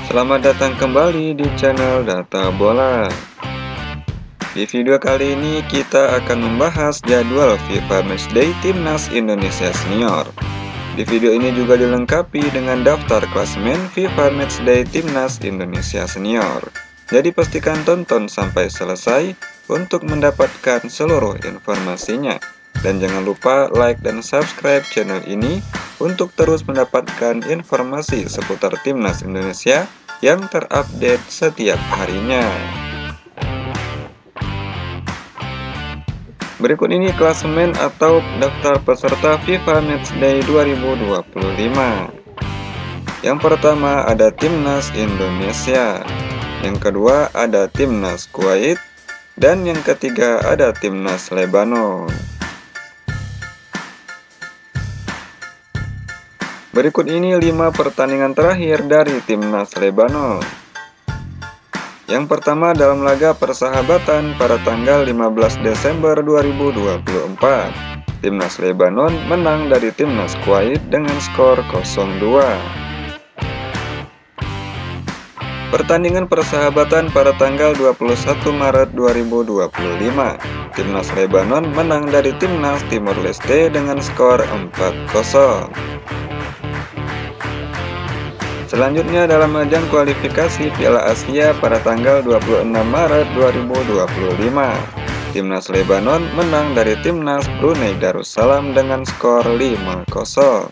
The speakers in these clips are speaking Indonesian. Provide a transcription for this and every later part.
Selamat datang kembali di channel Data Bola. Di video kali ini kita akan membahas jadwal FIFA Matchday Timnas Indonesia Senior. Di video ini juga dilengkapi dengan daftar klasemen FIFA Matchday Timnas Indonesia Senior. Jadi pastikan tonton sampai selesai untuk mendapatkan seluruh informasinya. Dan jangan lupa like dan subscribe channel ini untuk terus mendapatkan informasi seputar Timnas Indonesia yang terupdate setiap harinya. Berikut ini klasemen atau daftar peserta FIFA Matchday 2025. Yang pertama ada Timnas Indonesia, yang kedua ada Timnas Kuwait, dan yang ketiga ada Timnas Lebanon. Berikut ini 5 pertandingan terakhir dari Timnas Lebanon. Yang pertama dalam laga persahabatan pada tanggal 15 Desember 2024. Timnas Lebanon menang dari Timnas Kuwait dengan skor 0-2. Pertandingan persahabatan pada tanggal 21 Maret 2025. Timnas Lebanon menang dari Timnas Timor Leste dengan skor 4-0. Selanjutnya dalam ajang kualifikasi Piala Asia pada tanggal 26 Maret 2025, Timnas Lebanon menang dari Timnas Brunei Darussalam dengan skor 5-0.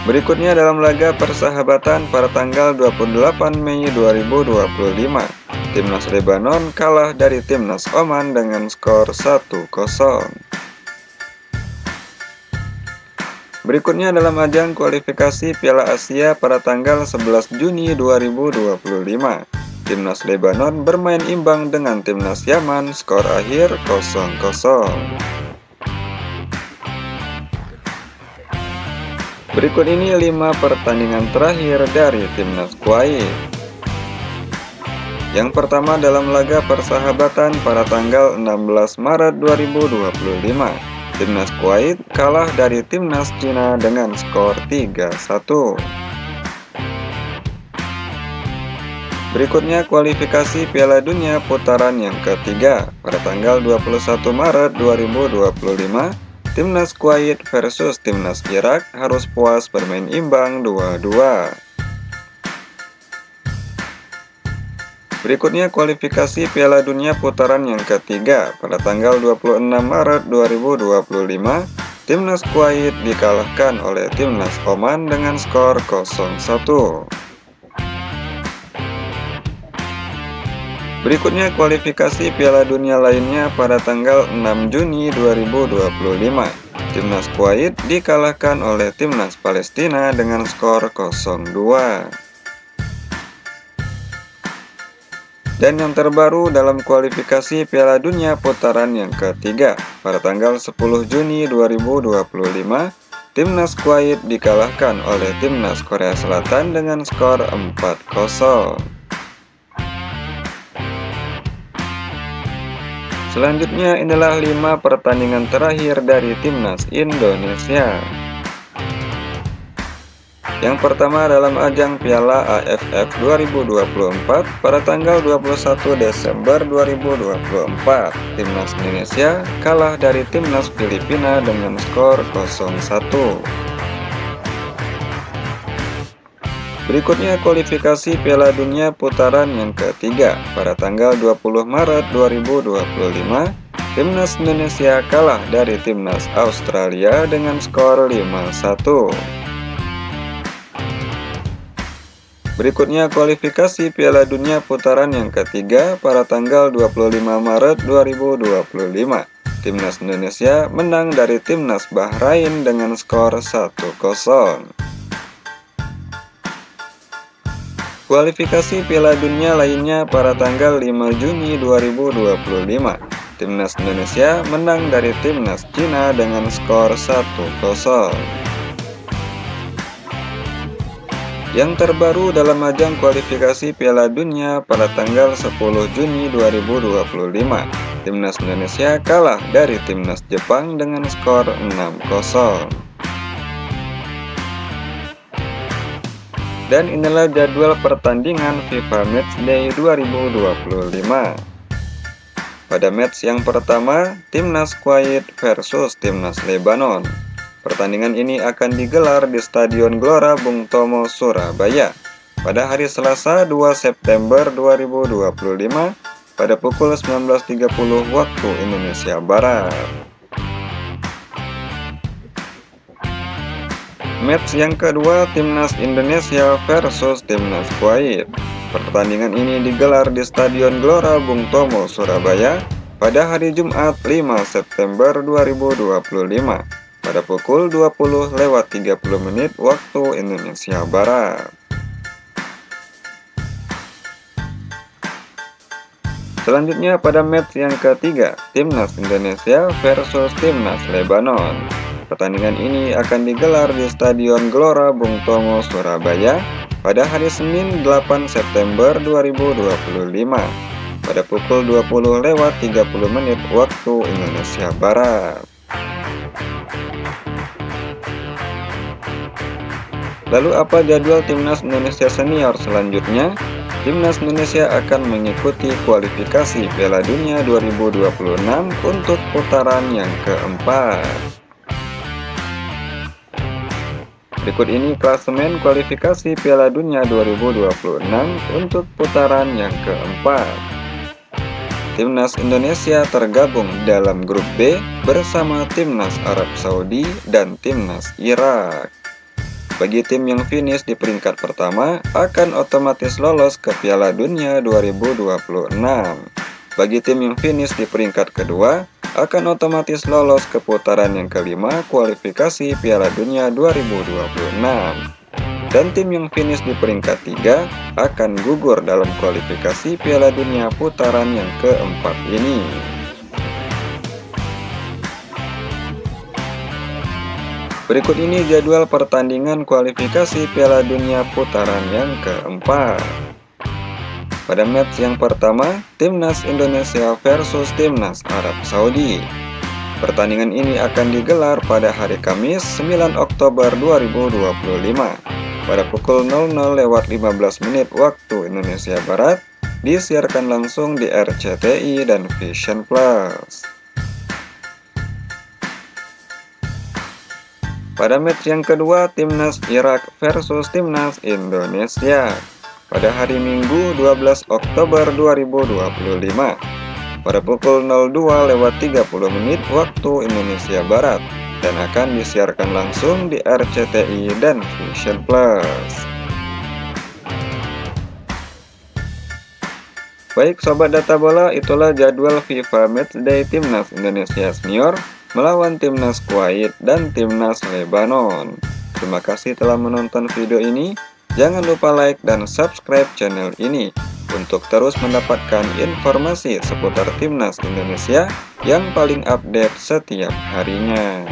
Berikutnya dalam laga persahabatan pada tanggal 28 Mei 2025, Timnas Lebanon kalah dari Timnas Oman dengan skor 1-0. Berikutnya dalam ajang kualifikasi Piala Asia pada tanggal 11 Juni 2025, Timnas Lebanon bermain imbang dengan Timnas Yaman, skor akhir 0-0. Berikut ini 5 pertandingan terakhir dari Timnas Kuwait. Yang pertama dalam laga persahabatan pada tanggal 16 Maret 2025. Timnas Kuwait kalah dari Timnas Cina dengan skor 3-1. Berikutnya kualifikasi Piala Dunia putaran yang ketiga pada tanggal 21 Maret 2025. Timnas Kuwait versus Timnas Irak harus puas bermain imbang 2-2. Berikutnya kualifikasi Piala Dunia putaran yang ketiga pada tanggal 26 Maret 2025, Timnas Kuwait dikalahkan oleh Timnas Oman dengan skor 0-1. Berikutnya kualifikasi Piala Dunia lainnya pada tanggal 6 Juni 2025, Timnas Kuwait dikalahkan oleh Timnas Palestina dengan skor 0-2. Dan yang terbaru dalam kualifikasi Piala Dunia putaran yang ketiga pada tanggal 10 Juni 2025, Timnas Kuwait dikalahkan oleh Timnas Korea Selatan dengan skor 4-0. Selanjutnya inilah 5 pertandingan terakhir dari Timnas Indonesia. Yang pertama dalam ajang Piala AFF 2024 pada tanggal 21 Desember 2024, Timnas Indonesia kalah dari Timnas Filipina dengan skor 0-1. Berikutnya kualifikasi Piala Dunia putaran yang ketiga pada tanggal 20 Maret 2025, Timnas Indonesia kalah dari Timnas Australia dengan skor 5-1. Berikutnya kualifikasi Piala Dunia putaran yang ketiga pada tanggal 25 Maret 2025. Timnas Indonesia menang dari Timnas Bahrain dengan skor 1-0. Kualifikasi Piala Dunia lainnya pada tanggal 5 Juni 2025. Timnas Indonesia menang dari Timnas Cina dengan skor 1-0. Yang terbaru dalam ajang kualifikasi Piala Dunia pada tanggal 10 Juni 2025, Timnas Indonesia kalah dari Timnas Jepang dengan skor 6-0. Dan inilah jadwal pertandingan FIFA Matchday 2025. Pada match yang pertama, Timnas Kuwait versus Timnas Lebanon. Pertandingan ini akan digelar di Stadion Gelora Bung Tomo, Surabaya pada hari Selasa 2 September 2025 pada pukul 19.30 waktu Indonesia Barat. Match yang kedua, Timnas Indonesia versus Timnas Kuwait. Pertandingan ini digelar di Stadion Gelora Bung Tomo, Surabaya pada hari Jumat 5 September 2025 pada pukul 20.30 waktu Indonesia Barat. Selanjutnya pada match yang ketiga, Timnas Indonesia versus Timnas Lebanon. Pertandingan ini akan digelar di Stadion Gelora Bung Tomo, Surabaya pada hari Senin 8 September 2025 pada pukul 20.30 waktu Indonesia Barat. Lalu apa jadwal Timnas Indonesia Senior selanjutnya? Timnas Indonesia akan mengikuti kualifikasi Piala Dunia 2026 untuk putaran yang keempat. Berikut ini klasemen kualifikasi Piala Dunia 2026 untuk putaran yang keempat. Timnas Indonesia tergabung dalam grup B bersama Timnas Arab Saudi dan Timnas Irak. Bagi tim yang finish di peringkat pertama akan otomatis lolos ke Piala Dunia 2026. Bagi tim yang finish di peringkat kedua akan otomatis lolos ke putaran yang kelima kualifikasi Piala Dunia 2026. Dan tim yang finish di peringkat 3 akan gugur dalam kualifikasi Piala Dunia putaran yang keempat ini. Berikut ini jadwal pertandingan kualifikasi Piala Dunia putaran yang keempat. Pada match yang pertama, Timnas Indonesia versus Timnas Arab Saudi. Pertandingan ini akan digelar pada hari Kamis 9 Oktober 2025 pada pukul 00.15 waktu Indonesia Barat, disiarkan langsung di RCTI dan Vision Plus. Pada match yang kedua, Timnas Irak versus Timnas Indonesia pada hari Minggu 12 Oktober 2025 pada pukul 02.30 waktu Indonesia Barat dan akan disiarkan langsung di RCTI dan Vision Plus. Baik Sobat Data Bola, itulah jadwal FIFA Matchday Timnas Indonesia Senior melawan Timnas Kuwait dan Timnas Lebanon. Terima kasih telah menonton video ini. Jangan lupa like dan subscribe channel ini untuk terus mendapatkan informasi seputar Timnas Indonesia yang paling update setiap harinya.